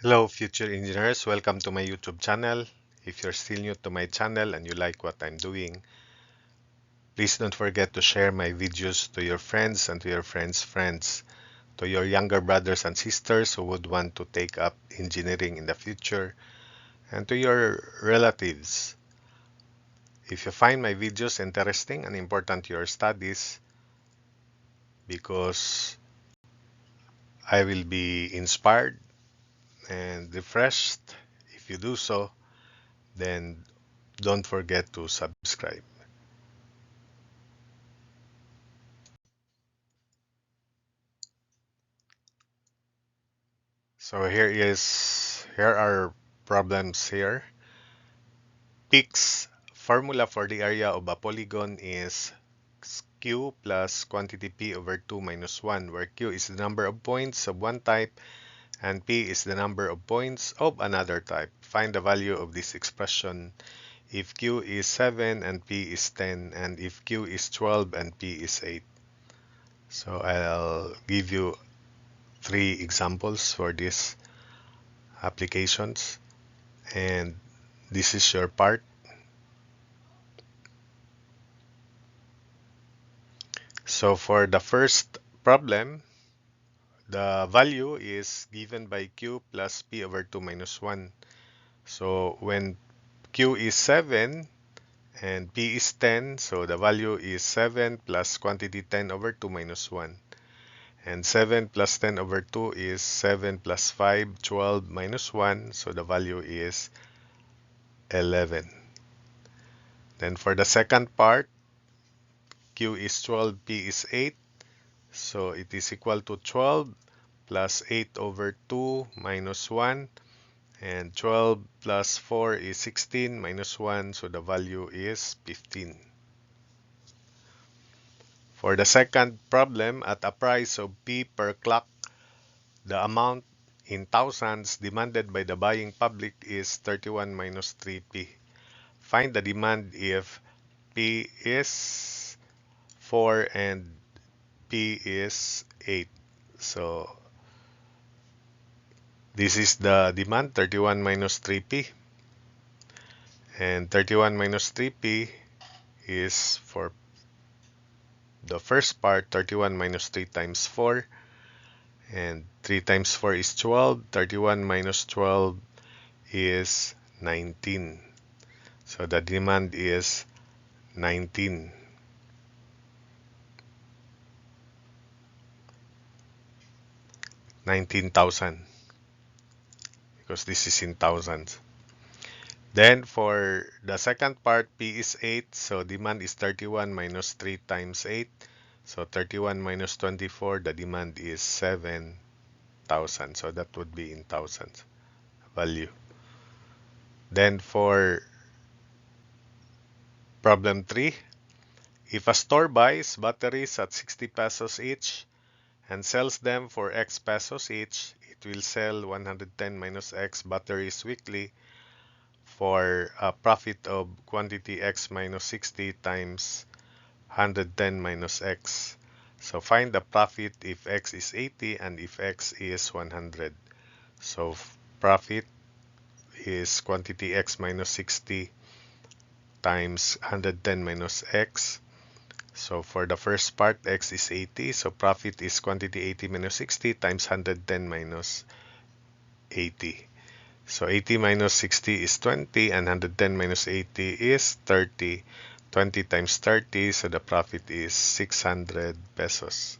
Hello, future engineers. Welcome to my YouTube channel. If you're still new to my channel and you like what I'm doing, please don't forget to share my videos to your friends and to your friends' friends, to your younger brothers and sisters who would want to take up engineering in the future, and to your relatives. If you find my videos interesting and important to your studies, because I will be inspired and refreshed if you do so, then don't forget to subscribe. So here are problems here. Pix formula for the area of a polygon is q plus quantity p over 2 minus 1, where q is the number of points of one type and p is the number of points of another type. Find the value of this expression if q is 7 and p is 10, and if q is 12 and p is 8. So I'll give you three examples for these applications, and this is your part. So for the first problem, the value is given by q plus p over 2 minus 1. So when q is 7 and p is 10, so the value is 7 plus quantity 10 over 2 minus 1. And 7 plus 10 over 2 is 7 plus 5, 12 minus 1, so the value is 11. Then for the second part, q is 12, p is 8. So it is equal to 12 plus 8 over 2 minus 1, and 12 plus 4 is 16 minus 1, so the value is 15. For the second problem, at a price of P per clock, the amount in thousands demanded by the buying public is 31 minus 3P. Find the demand if P is 4 and P is 8. So this is the demand, 31 minus 3P. And 31 minus 3P is for the first part, 31 minus 3 times 4. And 3 times 4 is 12. 31 minus 12 is 19. So the demand is 19. 19,000, because this is in thousands. Then for the second part, P is 8. So demand is 31 minus 3 times 8. So 31 minus 24, the demand is 7,000. So that would be in thousands value. Then for problem 3, if a store buys batteries at 60 pesos each and sells them for X pesos each, it will sell 110 minus X batteries weekly for a profit of quantity X minus 60 times 110 minus X. So find the profit if X is 80 and if X is 100. So profit is quantity X minus 60 times 110 minus X. So for the first part, X is 80. So profit is quantity 80 minus 60 times 110 minus 80. So 80 minus 60 is 20, and 110 minus 80 is 30. 20 times 30, so the profit is 600 pesos.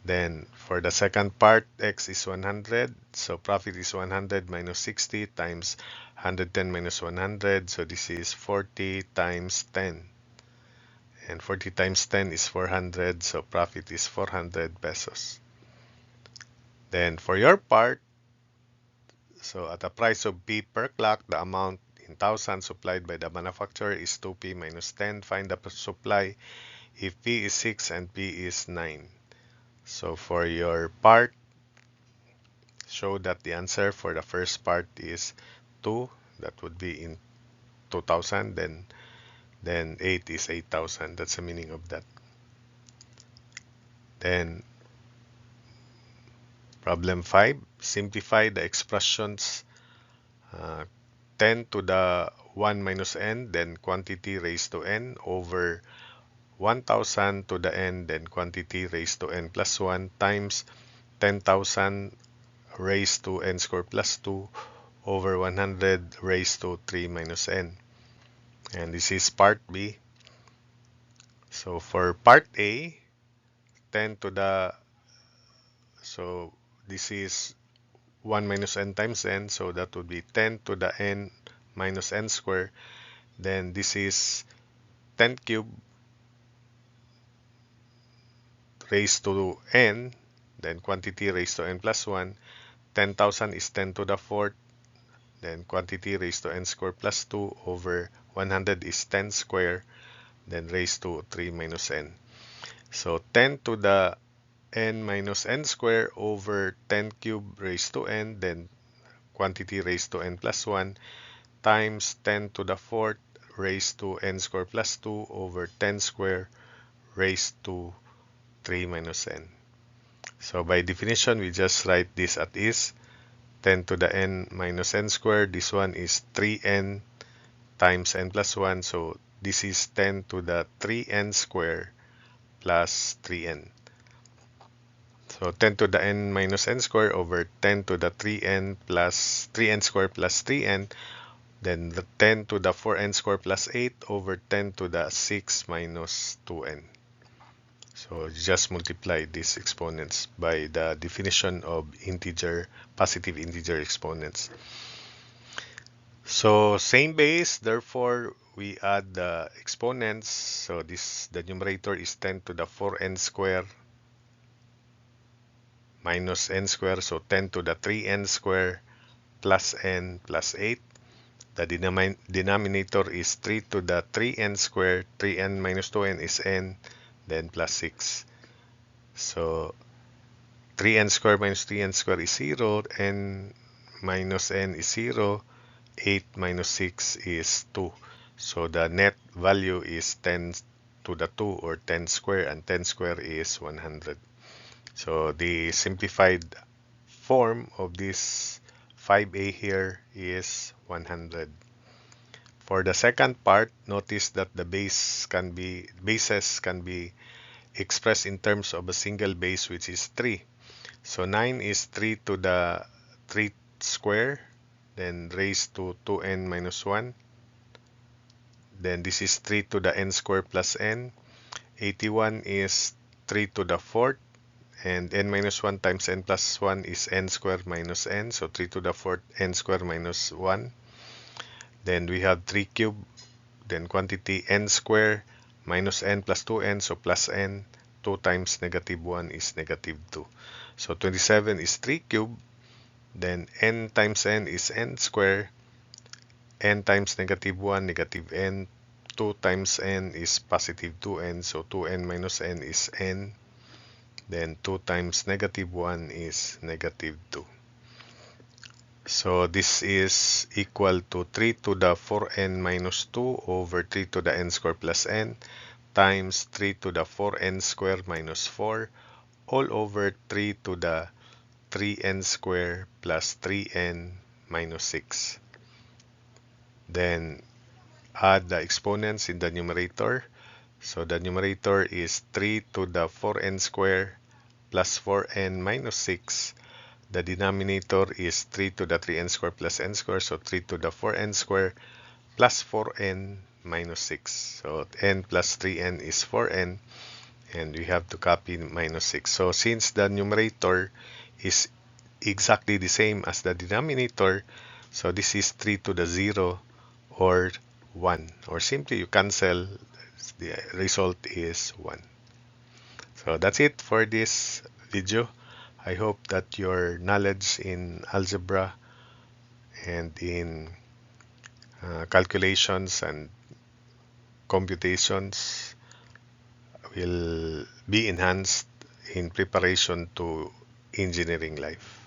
Then for the second part, X is 100. So profit is 100 minus 60 times 110 minus 100. So this is 40 times 10. And 40 times 10 is 400. So profit is 400 pesos. Then for your part, so at a price of P per clock, the amount in thousands supplied by the manufacturer is 2P minus 10. Find the supply if P is 6 and P is 9. So for your part, show that the answer for the first part is 2. That would be in 2000. Then 8 is 8,000. That's the meaning of that. Then Problem 5. Simplify the expressions 10 to the 1 minus n, then quantity raised to n over 1000 to the n, then quantity raised to n plus 1 times 10,000 raised to n squared plus 2 over 100 raised to 3 minus n. And this is part B. So for part A, 10 to the, so this is 1 minus n times n, so that would be 10 to the n minus n squared. Then this is 10 cubed raised to n, then quantity raised to n plus 1. 10,000 is 10 to the fourth, then quantity raised to n squared plus 2 over 100 is 10 squared, then raised to 3 minus n. So 10 to the n minus n squared over 10 cubed raised to n, then quantity raised to n plus 1 times 10 to the fourth raised to n squared plus 2 over 10 squared raised to 3 minus n. So by definition, we just write this as is. 10 to the n minus n squared. This one is 3n times n plus 1. So this is 10 to the 3n squared plus 3n. So 10 to the n minus n squared over 10 to the 3n plus 3n squared plus 3n. Then the 10 to the 4n squared plus 8 over 10 to the 6 minus 2n. So just multiply these exponents by the definition of integer, positive integer exponents. So same base, therefore we add the exponents. So the numerator is 10 to the 4n squared minus n squared. So 10 to the 3n squared plus n plus 8. The denominator is 3 to the 3n squared. 3n minus 2n is n, then plus 6. So 3n squared minus 3n squared is 0, n minus n is 0, 8 minus 6 is 2. So the net value is 10 to the 2 or 10 squared, and 10 squared is 100. So the simplified form of this 5a here is 100. For the second part, notice that the bases can be expressed in terms of a single base, which is 3. So 9 is 3 to the 3 square, then raised to 2n minus 1. Then this is 3 to the n squared plus n. 81 is 3 to the fourth, and n minus 1 times n plus 1 is n squared minus n. So 3 to the fourth, n squared minus 1. Then we have 3 cubed, then quantity n squared minus n plus 2n, so plus n. 2 times negative 1 is negative 2. So 27 is 3 cubed, then n times n is n squared, n times negative 1, negative n. 2 times n is positive 2n, so 2n minus n is n. Then 2 times negative 1 is negative 2. So this is equal to 3 to the 4n minus 2 over 3 to the n squared plus n times 3 to the 4n squared minus 4 all over 3 to the 3n squared plus 3n minus 6. Then add the exponents in the numerator. So the numerator is 3 to the 4n squared plus 4n minus 6. The denominator is 3 to the 3n squared plus n squared, so 3 to the 4n squared plus 4n minus 6. So n plus 3n is 4n, and we have to copy minus 6. So since the numerator is exactly the same as the denominator, so this is 3 to the 0 or 1. Or simply you cancel, the result is 1. So that's it for this video. I hope that your knowledge in algebra and in calculations and computations will be enhanced in preparation to engineering life.